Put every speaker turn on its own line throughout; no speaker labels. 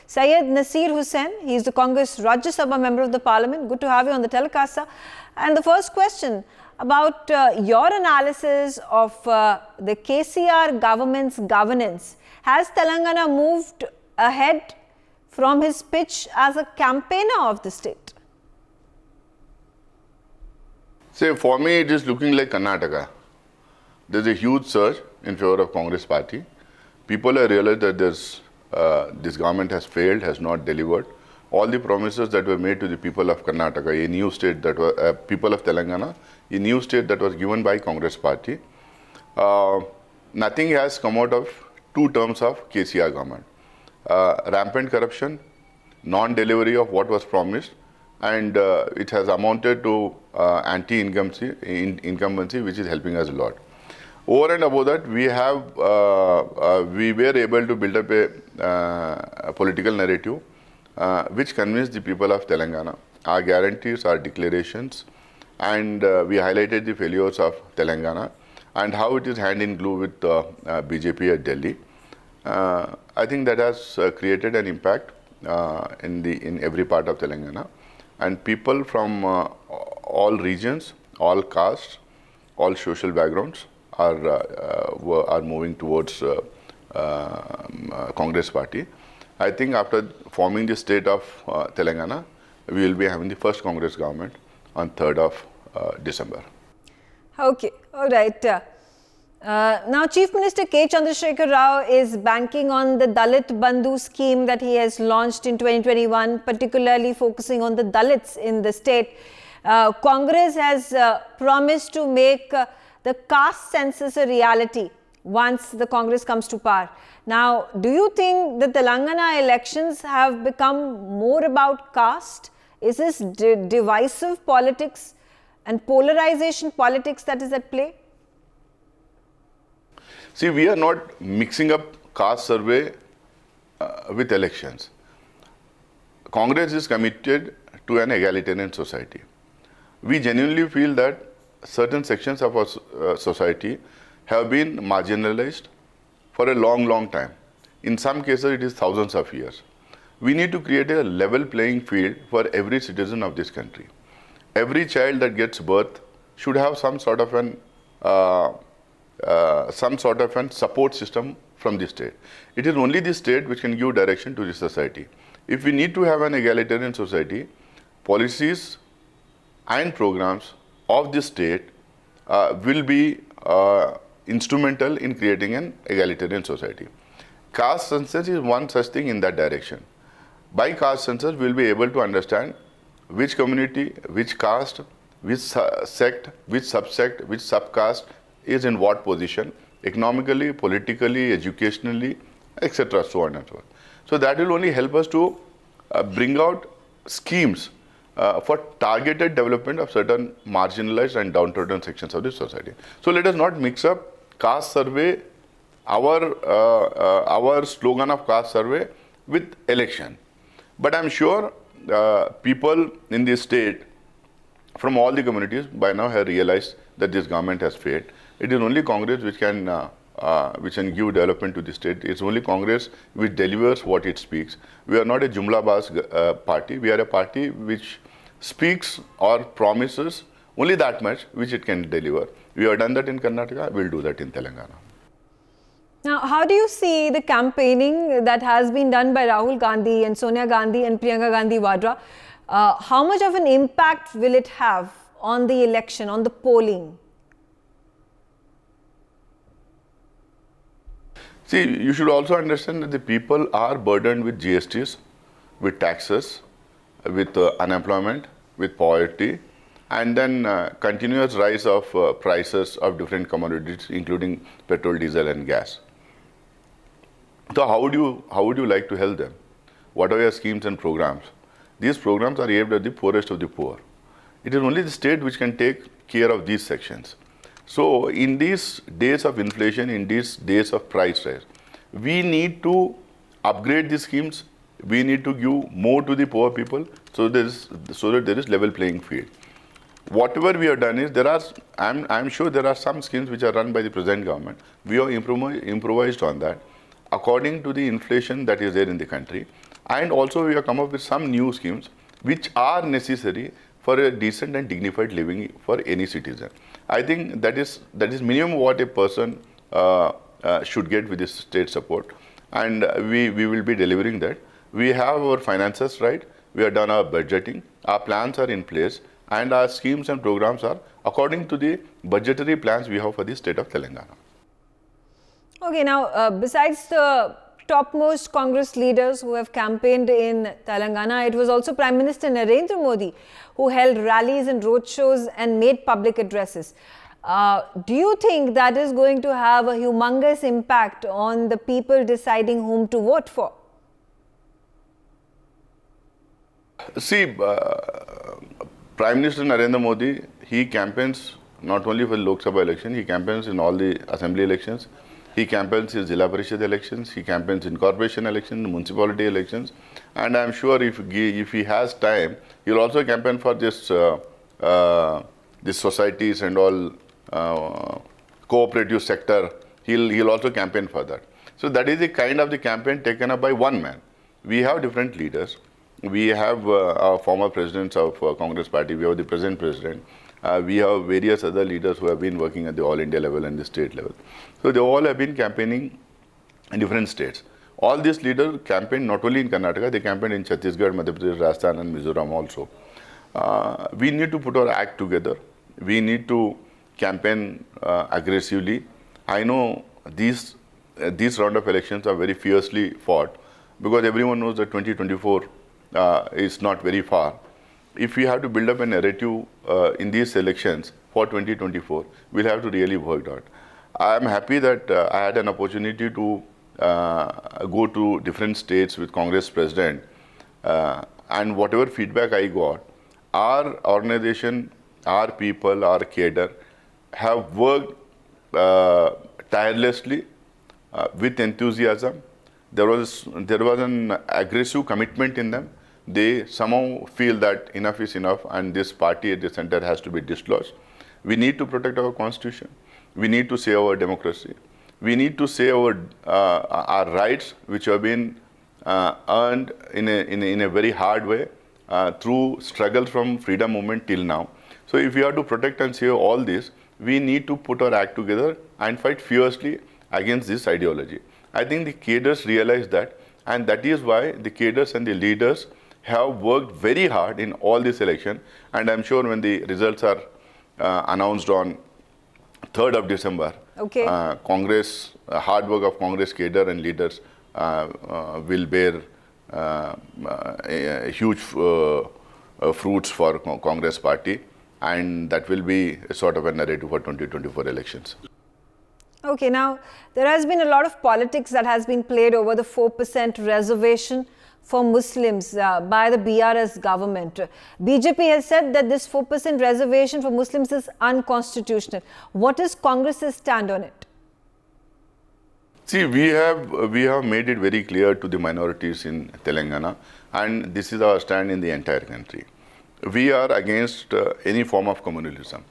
Syed Nasir Hussain. He is the Congress Rajya Sabha member of the Parliament. Good to have you on the telecast, sir. And the first question about your analysis of the KCR government's governance. Has Telangana moved ahead from his pitch as a campaigner of the state?
See, for me, it is looking like Karnataka. There's a huge surge in favor of Congress party. People have realized that this government has failed, has not delivered. All the promises that were made to the people of Karnataka, a new state that was, people of Telangana, a new state that was given by Congress party, nothing has come out of 2 terms of KCR government. Rampant corruption, non-delivery of what was promised, and it has amounted to anti-incumbency, which is helping us a lot. Over and above that, we were able to build up a political narrative which convinced the people of Telangana. Our guarantees, our declarations, and we highlighted the failures of Telangana and how it is hand in glue with BJP at Delhi. I think that has created an impact in every part of Telangana, and people from all regions, all castes, all social backgrounds are moving towards Congress party. I think after forming the state of Telangana, we will be having the first Congress government on 3rd of December.
Okay, all right. Now, Chief Minister K. Chandrasekhar Rao is banking on the Dalit Bandhu scheme that he has launched in 2021, particularly focusing on the Dalits in the state. Congress has promised to make the caste census a reality once the Congress comes to power. Now, do you think the Telangana elections have become more about caste? Is this divisive politics and polarization politics that is at play?
See, we are not mixing up caste survey with elections. Congress is committed to an egalitarian society. We genuinely feel that certain sections of our society have been marginalized for a long time. In some cases, it is thousands of years. We need to create a level playing field for every citizen of this country. Every child that gets birth should have some sort of an support system from the state. It is only the state which can give direction to the society. If we need to have an egalitarian society, policies and programs of the state will be instrumental in creating an egalitarian society. Caste census is one such thing in that direction. By caste census, we will be able to understand which community, which caste, which sect, which subsect, which subcaste is in what position, economically, politically, educationally, etc., so on and so on. So that will only help us to bring out schemes for targeted development of certain marginalized and downtrodden sections of the society. So let us not mix up caste survey, our slogan of caste survey, with election. But I'm sure people in this state from all the communities by now have realized that this government has failed. It is only Congress which can give development to the state. It's only Congress which delivers what it speaks. We are not a Jumla Bas party. We are a party which speaks or promises only that much which it can deliver. We have done that in Karnataka. We'll do that in Telangana.
Now, how do you see the campaigning that has been done by Rahul Gandhi and Sonia Gandhi and Priyanka Gandhi Vadra? How much of an impact will it have on the election, on the polling?
See, you should also understand that the people are burdened with GSTs, with taxes, with unemployment, with poverty, and then continuous rise of prices of different commodities, including petrol, diesel, and gas. So how would you like to help them? What are your schemes and programs? These programs are aimed at the poorest of the poor. It is only the state which can take care of these sections. So in these days of inflation, in these days of price rise, we need to upgrade the schemes. We need to give more to the poor people so that there is level playing field. Whatever we have done is I'm sure there are some schemes which are run by the present government. We have improvised on that according to the inflation that is there in the country, And also we have come up with some new schemes which are necessary for a decent and dignified living for any citizen. I think that is minimum what a person should get with this state support, and we will be delivering that. We have our finances right, we have done our budgeting, our plans are in place, and our schemes and programs are according to the budgetary plans we have for the state of Telangana.
Okay, now besides the topmost Congress leaders who have campaigned in Telangana, it was also Prime Minister Narendra Modi who held rallies and roadshows and made public addresses. Do you think that is going to have a humongous impact on the people deciding whom to vote for?
See, Prime Minister Narendra Modi, he campaigns not only for the Lok Sabha election, he campaigns in all the assembly elections, he campaigns in Zilla Parishad elections, he campaigns in corporation elections, municipality elections, and I am sure if he has time, he will also campaign for this these societies and all cooperative sector. He'll also campaign for that. So that is the kind of the campaign taken up by one man. We have different leaders. We have our former presidents of Congress party. We have the present president. We have various other leaders who have been working at the all India level and the state level. So they all have been campaigning in different states. All these leaders campaigned not only in Karnataka, they campaigned in Chhattisgarh, Madhya Pradesh, Rajasthan and Mizoram also. We need to put our act together. We need to campaign aggressively. I know these round of elections are very fiercely fought because everyone knows that 2024 is not very far. If we have to build up a narrative in these elections for 2024, we'll have to really work out. I am happy that I had an opportunity to go to different states with Congress president, and whatever feedback I got, our organization, our people, our cadre have worked tirelessly with enthusiasm. There was an aggressive commitment in them. They somehow feel that enough is enough and this party at the center has to be dislodged. We need to protect our constitution. We need to save our democracy. We need to save our rights, which have been earned in a very hard way through struggle from freedom movement till now. So if we have to protect and save all this, we need to put our act together and fight fiercely against this ideology. I think the cadres realize that, and that is why the cadres and the leaders have worked very hard in all this election, and I'm sure when the results are announced on 3rd of December,
okay.
Congress, hard work of Congress cadre and leaders will bear huge fruits for Congress party, and that will be a sort of a narrative for 2024 elections.
Okay, now there has been a lot of politics that has been played over the 4% reservation for Muslims by the BRS government. BJP has said that this 4% reservation for Muslims is unconstitutional. What is Congress's stand on it?
See, we have made it very clear to the minorities in Telangana, and this is our stand in the entire country. We are against any form of communalism.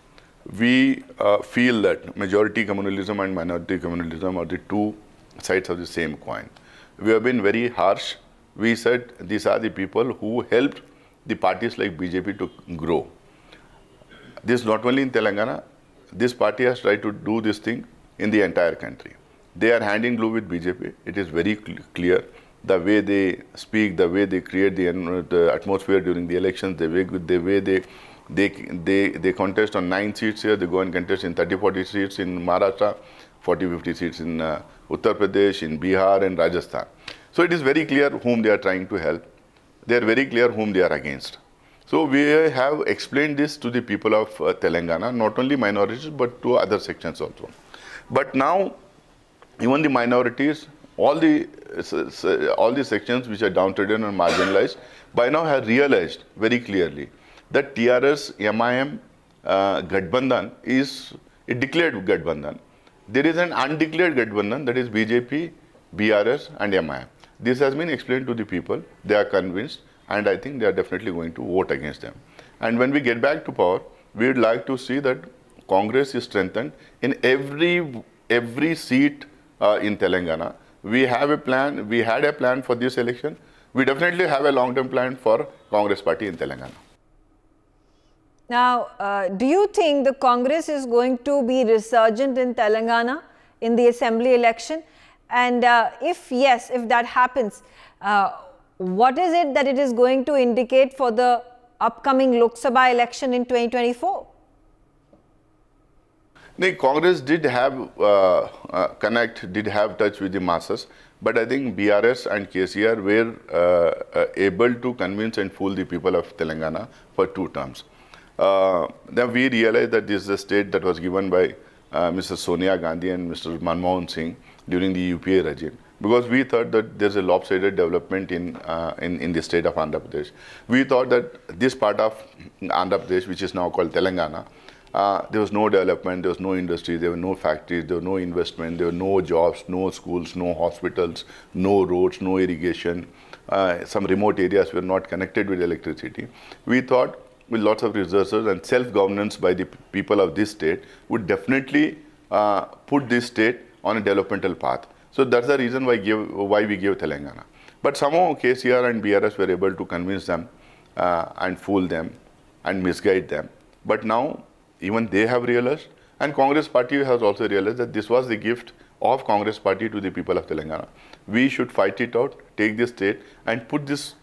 We feel that majority communalism and minority communalism are the two sides of the same coin. We have been very harsh. We said these are the people who helped the parties like BJP to grow. This not only in Telangana, this party has tried to do this thing in the entire country. They are hand in glove with BJP. It is very clear. The way they speak, the way they create the atmosphere during the elections, the way they contest on 9 seats here, they go and contest in 30-40 seats in Maharashtra, 40-50 seats in Uttar Pradesh, in Bihar and Rajasthan. So it is very clear whom they are trying to help. They are very clear whom they are against. So we have explained this to the people of Telangana, not only minorities but to other sections also. But now even the minorities, all the sections which are downtrodden and marginalized, by now have realized very clearly that TRS, MIM, Gathbandhan is a declared Gathbandhan. There is an undeclared Gathbandhan, that is BJP, BRS and MIM. This has been explained to the people. They are convinced, and I think they are definitely going to vote against them. And when we get back to power, we would like to see that Congress is strengthened in every seat in Telangana. We have a plan. We had a plan for this election. we definitely have a long-term plan for Congress party in Telangana.
Now, do you think the Congress is going to be resurgent in Telangana in the assembly election? And if yes, if that happens, what is it that it is going to indicate for the upcoming Lok Sabha election in 2024?
The Congress did have connect, did have touch with the masses, but I think BRS and KCR were able to convince and fool the people of Telangana for 2 terms. Then we realized that this is a state that was given by Mrs. Sonia Gandhi and Mr. Manmohan Singh during the UPA regime, because we thought that there's a lopsided development in the state of Andhra Pradesh. We thought that this part of Andhra Pradesh, which is now called Telangana, there was no development, there was no industry, there were no factories, there was no investment, there were no jobs, no schools, no hospitals, no roads, no irrigation. Some remote areas were not connected with electricity. We thought with lots of resources and self-governance by the people of this state would definitely put this state on a developmental path. So that's the reason why we gave Telangana. But somehow KCR and BRS were able to convince them and fool them and misguide them. But now even they have realized, and Congress party has also realized, that this was the gift of Congress party to the people of Telangana. We should fight it out, take this state and put this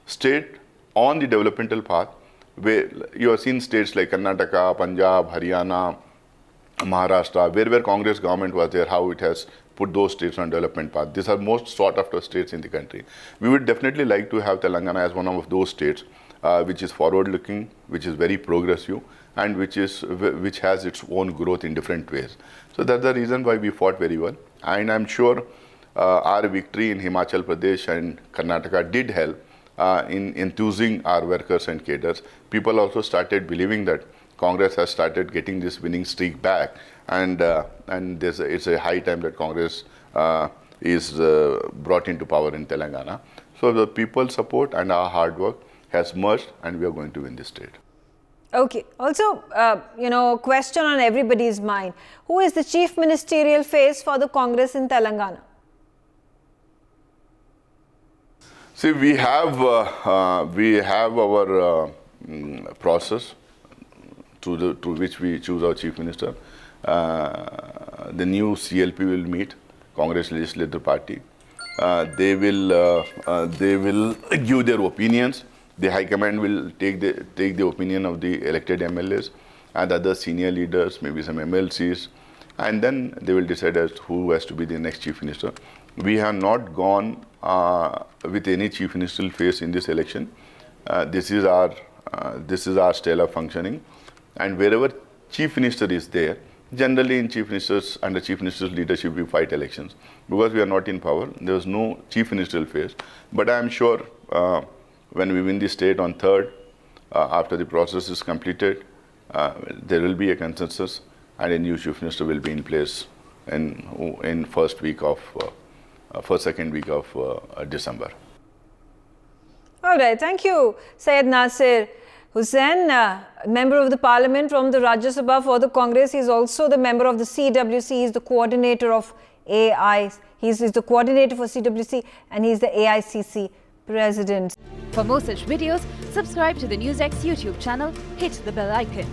state on the developmental path, where you have seen states like Karnataka, Punjab, Haryana, Maharashtra, where Congress government was there, how it has put those states on development path. These are most sought after states in the country. We would definitely like to have Telangana as one of those states which is forward looking, which is very progressive, and which has its own growth in different ways. So that's the reason why we fought very well. And I'm sure our victory in Himachal Pradesh and Karnataka did help in enthusing our workers and cadres. People also started believing that Congress has started getting this winning streak back, and it's a high time that Congress is brought into power in Telangana. So the people's support and our hard work has merged, and we are going to win this state.
Okay. Also, a question on everybody's mind. Who is the chief ministerial face for the Congress in Telangana?
See, we have our process through which we choose our chief minister. The new CLP will meet, Congress Legislative Party. They will give their opinions. The High Command will take the opinion of the elected MLAs and other senior leaders, maybe some MLCs, and then they will decide as who has to be the next chief minister. We have not gone with any chief ministerial face in this election. This is our style of functioning, and wherever chief minister is there, generally in chief ministers, under chief minister's leadership, we fight elections. Because we are not in power, there is no chief ministerial face. But I am sure when we win the state on 3rd, after the process is completed, there will be a consensus and a new chief minister will be in place in first second week of December.
All right. Thank you, Syed Nasir Hussain, member of the parliament from the Rajya Sabha for the Congress. He is also the member of the CWC. He is the coordinator of AI. He is the coordinator for CWC, and he is the AICC president.
For more such videos, subscribe to the NewsX YouTube channel, hit the bell icon.